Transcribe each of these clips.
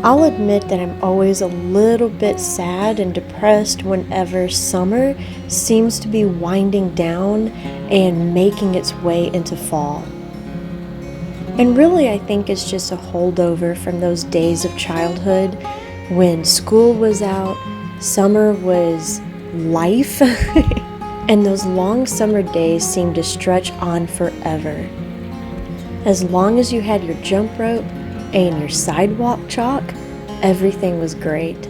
I'll admit that I'm always a little bit sad and depressed whenever summer seems to be winding down and making its way into fall. And really, I think it's just a holdover from those days of childhood when school was out, summer was life, and those long summer days seemed to stretch on forever. As long as you had your jump rope and your sidewalk chalk, everything was great.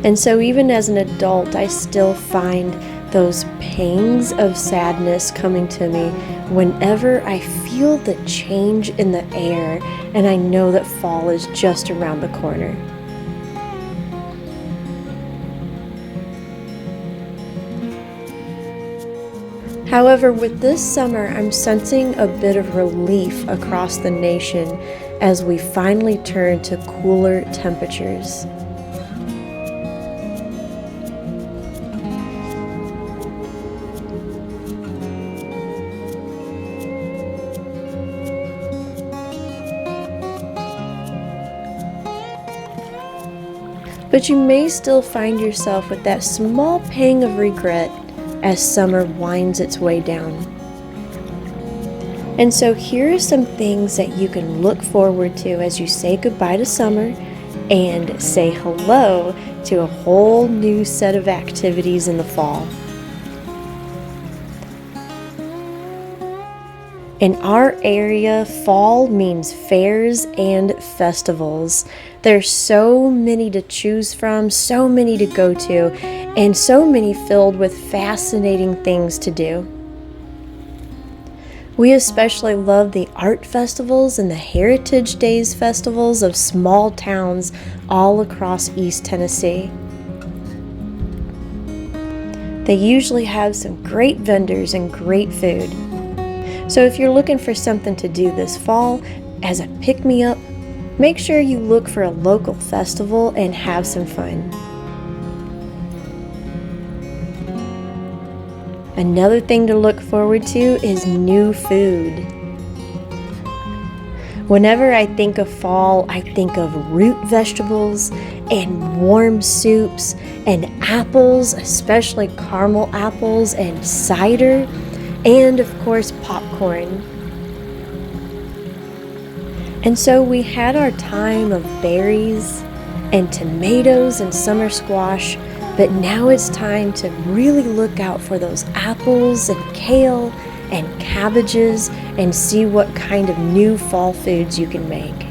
And so even as an adult, I still find those pangs of sadness coming to me whenever I feel the change in the air and I know that fall is just around the corner. However, with this summer, I'm sensing a bit of relief across the nation as we finally turn to cooler temperatures. But you may still find yourself with that small pang of regret as summer winds its way down. And so here are some things that you can look forward to as you say goodbye to summer and say hello to a whole new set of activities in the fall. In our area, fall means fairs and festivals. There's so many to choose from, so many to go to, and so many filled with fascinating things to do. We especially love the art festivals and the Heritage Days festivals of small towns all across East Tennessee. They usually have some great vendors and great food. So if you're looking for something to do this fall as a pick-me-up, make sure you look for a local festival and have some fun. Another thing to look forward to is new food. Whenever I think of fall, I think of root vegetables and warm soups and apples, especially caramel apples and cider, and of course popcorn. And so we had our time of berries and tomatoes and summer squash, but now it's time to really look out for those apples and kale and cabbages and see what kind of new fall foods you can make.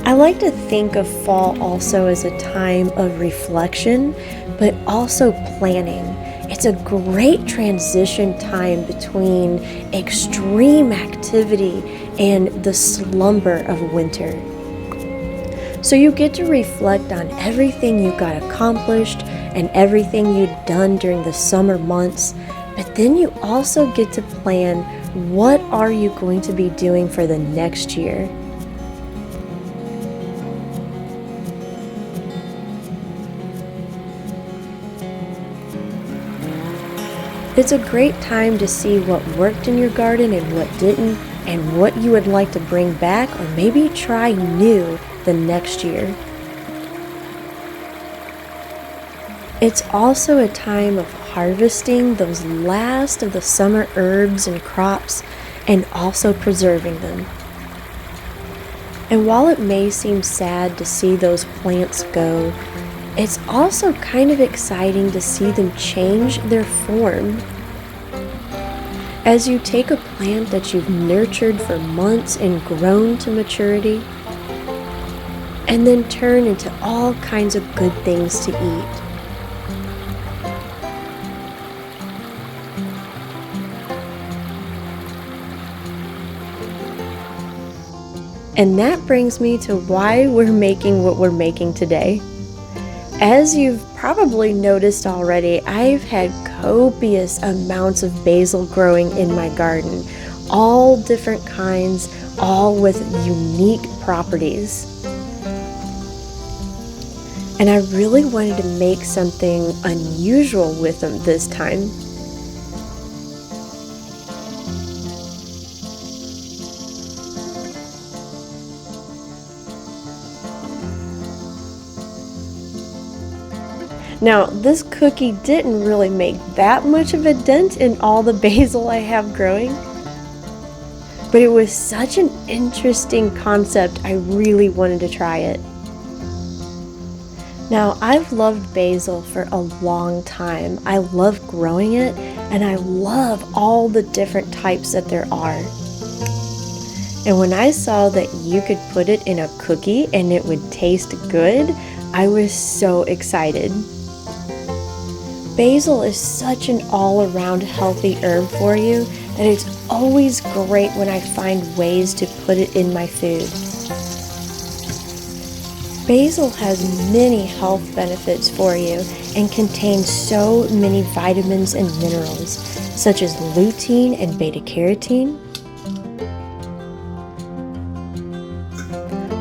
I like to think of fall also as a time of reflection, but also planning. It's a great transition time between extreme activity and the slumber of winter. So you get to reflect on everything you got accomplished and everything you'd done during the summer months, but then you also get to plan what are you going to be doing for the next year. It's a great time to see what worked in your garden and what didn't, and what you would like to bring back or maybe try new the next year. It's also a time of harvesting those last of the summer herbs and crops and also preserving them. And while it may seem sad to see those plants go, it's also kind of exciting to see them change their form. As you take a plant that you've nurtured for months and grown to maturity, and then turn into all kinds of good things to eat. And that brings me to why we're making what we're making today. As you've probably noticed already, I've had copious amounts of basil growing in my garden, all different kinds, all with unique properties. And I really wanted to make something unusual with them this time. Now, this cookie didn't really make that much of a dent in all the basil I have growing, but it was such an interesting concept, I really wanted to try it. Now, I've loved basil for a long time. I love growing it, and I love all the different types that there are. And when I saw that you could put it in a cookie and it would taste good, I was so excited. Basil is such an all-around healthy herb for you that it's always great when I find ways to put it in my food. Basil has many health benefits for you and contains so many vitamins and minerals, such as lutein and beta-carotene,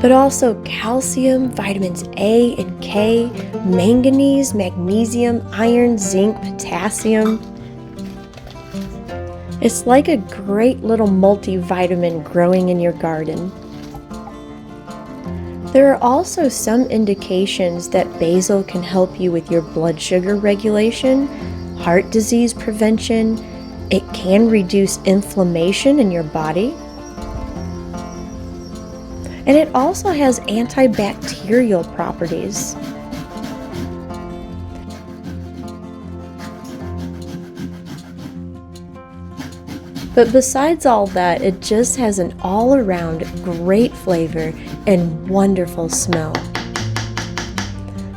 but also calcium, vitamins A and K, manganese, magnesium, iron, zinc, potassium. It's like a great little multivitamin growing in your garden. There are also some indications that basil can help you with your blood sugar regulation, heart disease prevention. It can reduce inflammation in your body. And it also has antibacterial properties. But besides all that, it just has an all-around great flavor and wonderful smell.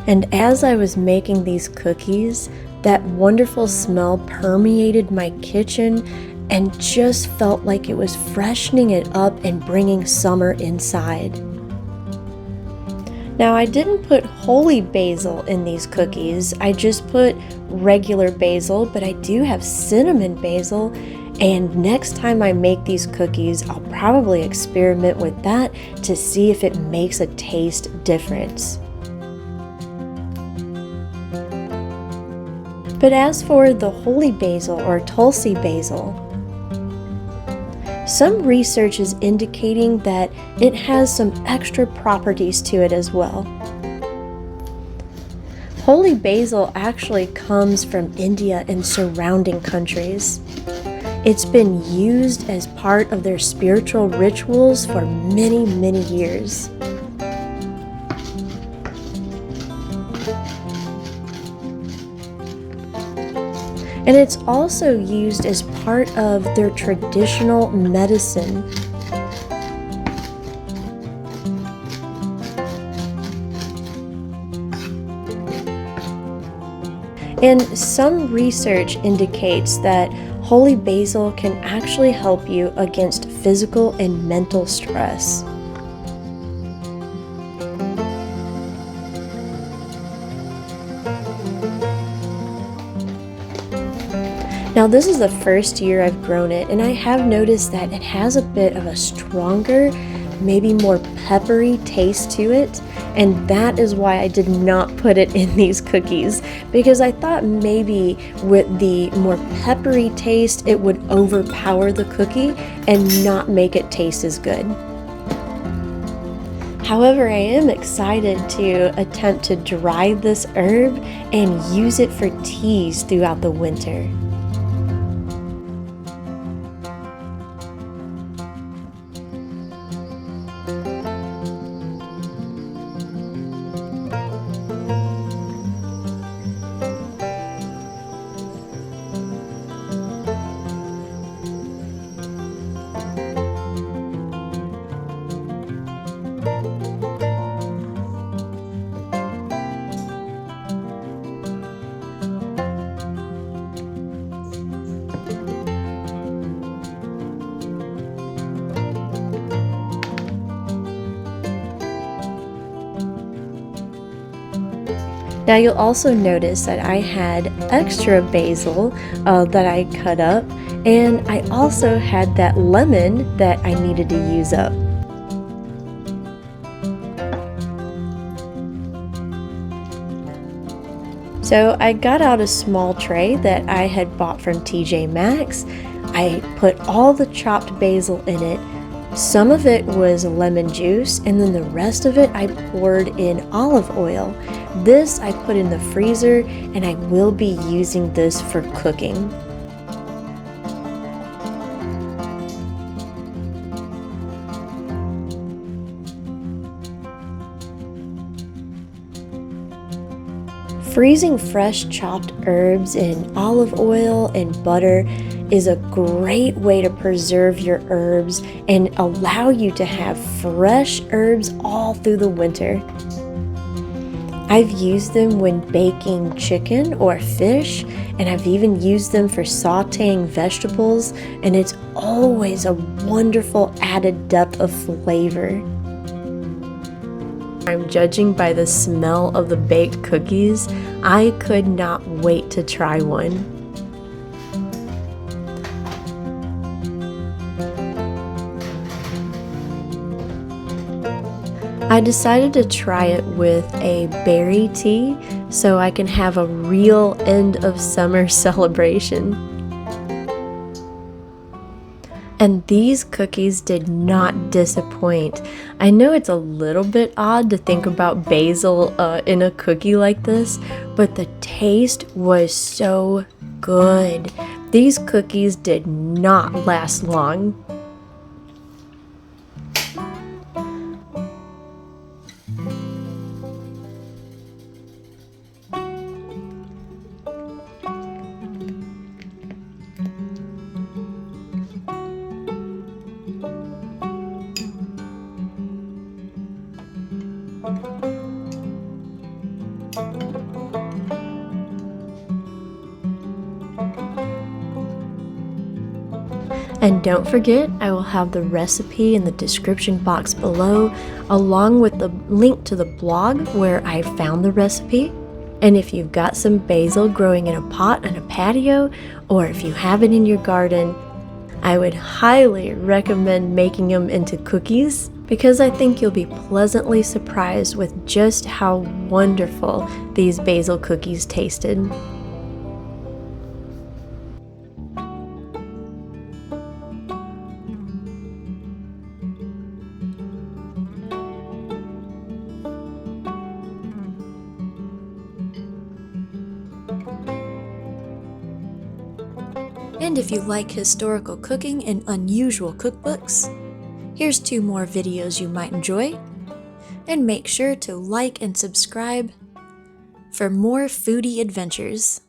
And as I was making these cookies, that wonderful smell permeated my kitchen and just felt like it was freshening it up and bringing summer inside. Now, I didn't put holy basil in these cookies. I just put regular basil, but I do have cinnamon basil. And next time I make these cookies, I'll probably experiment with that to see if it makes a taste difference. But as for the holy basil or Tulsi basil, some research is indicating that it has some extra properties to it as well. Holy basil actually comes from India and surrounding countries. It's been used as part of their spiritual rituals for many, many years. And it's also used as part of their traditional medicine. And some research indicates that holy basil can actually help you against physical and mental stress. Now, this is the first year I've grown it, and I have noticed that it has a bit of a stronger, maybe more peppery taste to it, and that is why I did not put it in these cookies, because I thought maybe with the more peppery taste it would overpower the cookie and not make it taste as good. However, I am excited to attempt to dry this herb and use it for teas throughout the winter. Now you'll also notice that I had extra basil that I cut up, and I also had that lemon that I needed to use up. So I got out a small tray that I had bought from TJ Maxx. I put all the chopped basil in it. Some of it was lemon juice, and then the rest of it I poured in olive oil. This I put in the freezer, and I will be using this for cooking. Freezing fresh chopped herbs in olive oil and butter is a great way to preserve your herbs and allow you to have fresh herbs all through the winter. I've used them when baking chicken or fish, and I've even used them for sauteing vegetables, and it's always a wonderful added depth of flavor. I'm judging by the smell of the baked cookies. I could not wait to try one. I decided to try it with a berry tea so I can have a real end of summer celebration. And these cookies did not disappoint. I know it's a little bit odd to think about basil in a cookie like this, but the taste was so good. These cookies did not last long. And don't forget, I will have the recipe in the description box below, along with the link to the blog where I found the recipe. And if you've got some basil growing in a pot on a patio, or if you have it in your garden, I would highly recommend making them into cookies, because I think you'll be pleasantly surprised with just how wonderful these basil cookies tasted. And if you like historical cooking and unusual cookbooks, here's 2 more videos you might enjoy. And make sure to like and subscribe for more foodie adventures.